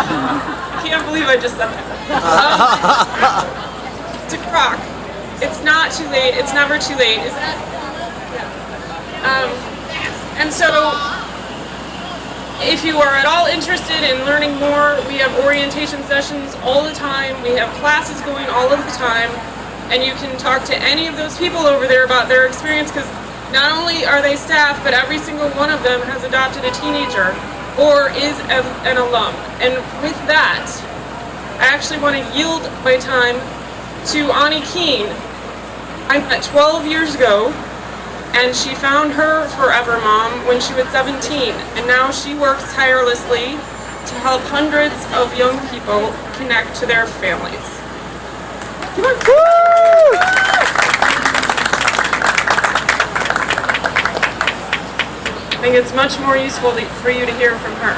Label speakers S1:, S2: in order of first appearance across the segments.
S1: I can't believe I just said that. To Croc, it's not too late. It's never too late. Is that? And so, if you are at all interested in learning more, we have orientation sessions all the time. We have classes going all of the time. And you can talk to any of those people over there about their experience, because not only are they staff, but every single one of them has adopted a teenager or is an alum. And with that, I actually want to yield my time to Anni Keane. I met 12 years ago, and she found her forever mom when she was 17, and now she works tirelessly to help hundreds of young people connect to their families. I think it's much more useful for you to hear from her.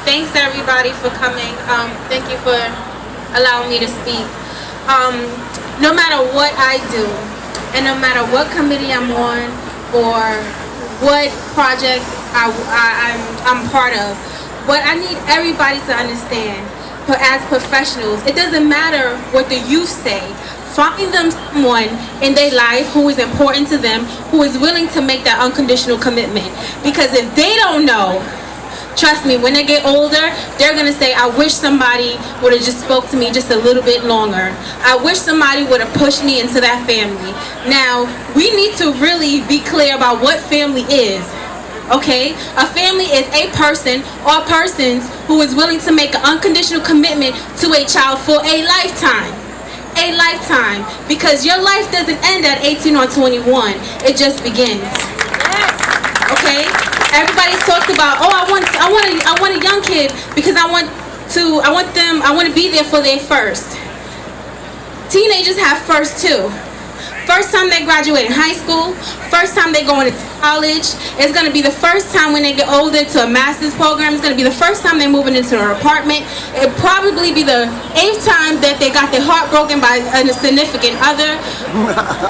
S2: Thanks everybody for coming. Thank you for allowing me to speak. No matter what I do, and no matter what committee I'm on or what project I'm part of, what I need everybody to understand, as professionals, it doesn't matter what the youth say. Find them someone in their life who is important to them, who is willing to make that unconditional commitment. Because if they don't know, trust me, when they get older, they're going to say, I wish somebody would have just spoke to me just a little bit longer. I wish somebody would have pushed me into that family. Now, we need to really be clear about what family is. Okay? A family is a person or persons who is willing to make an unconditional commitment to a child for a lifetime. A lifetime. Because your life doesn't end at 18 or 21. It just begins. Okay? Everybody talks about, oh, I want a young kid because I want to be there for their first. Teenagers have first too. First time they graduate in high school, first time they go into college, it's going to be the first time when they get older to a master's program, it's going to be the first time they're moving into their apartment, it'll probably be the 8th time that they got their heart broken by a significant other.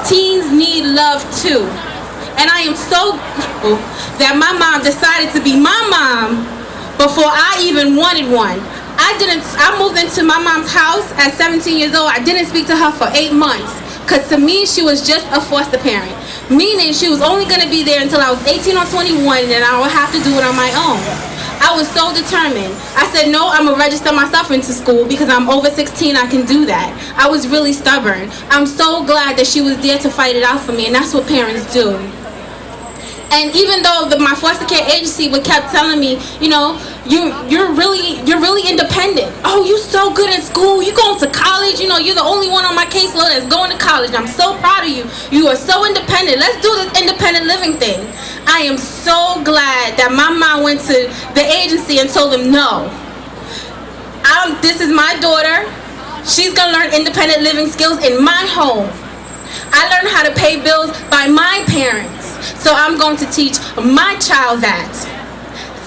S2: Teens need love too. And I am so grateful that my mom decided to be my mom before I even wanted one. I moved into my mom's house at 17 years old. I didn't speak to her for 8 months. Because to me, she was just a foster parent. Meaning she was only going to be there until I was 18 or 21, and then I would have to do it on my own. I was so determined. I said, no, I'm going to register myself into school because I'm over 16, I can do that. I was really stubborn. I'm so glad that she was there to fight it out for me, and that's what parents do. And even though my foster care agency would kept telling me, you know, you're really independent. Oh, you're so good at school. You going to college. You know, you're the only one on my caseload that's going to college. I'm so proud of you. You are so independent. Let's do this independent living thing. I am so glad that my mom went to the agency and told them, no, this is my daughter. She's going to learn independent living skills in my home. I learned how to pay bills by my parents, so I'm going to teach my child that.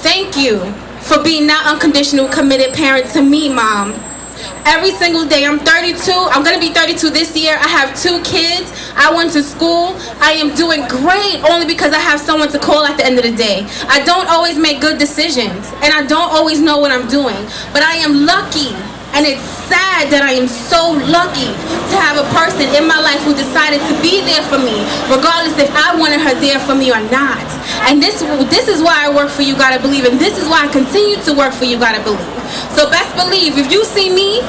S2: Thank you for being that unconditional, committed parent to me, Mom. Every single day, I'm 32. I'm going to be 32 this year. I have 2 kids. I went to school. I am doing great only because I have someone to call at the end of the day. I don't always make good decisions, and I don't always know what I'm doing, but I am lucky. And it's sad that I am so lucky to have a person in my life who decided to be there for me, regardless if I wanted her there for me or not. And this is why I work for You Gotta Believe, and this is why I continue to work for You Gotta Believe. So best believe, if you see me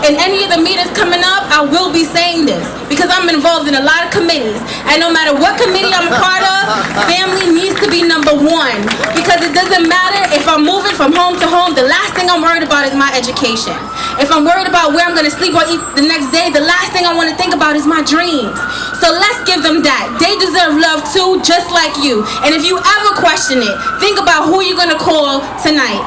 S2: in any of the meetings coming up, I will be saying this because I'm involved in a lot of committees, and no matter what committee I'm a part of, family needs to be number 1, because it doesn't matter if I'm moving from home to home. The last thing I'm worried about is my education. If I'm worried about where I'm going to sleep or eat the next day, the last thing I want to think about is my dreams. So let's give them that. They deserve love too, just like you. And if you ever question it, think about who you're going to call tonight.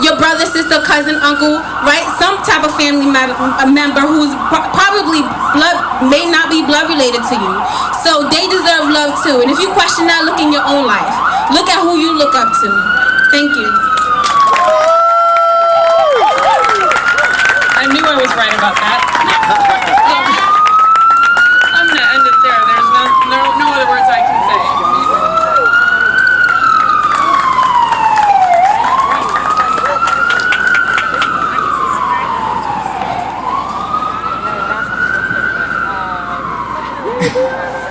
S2: Your brother, sister, cousin, uncle, right? Some type of family member who's probably may not be blood related to you. So they deserve love too. And if you question that, look in your own life. Look at who you look up to. Thank you.
S1: I knew I was right about that. I'm going to end it there. There's no other words I can say. Yay,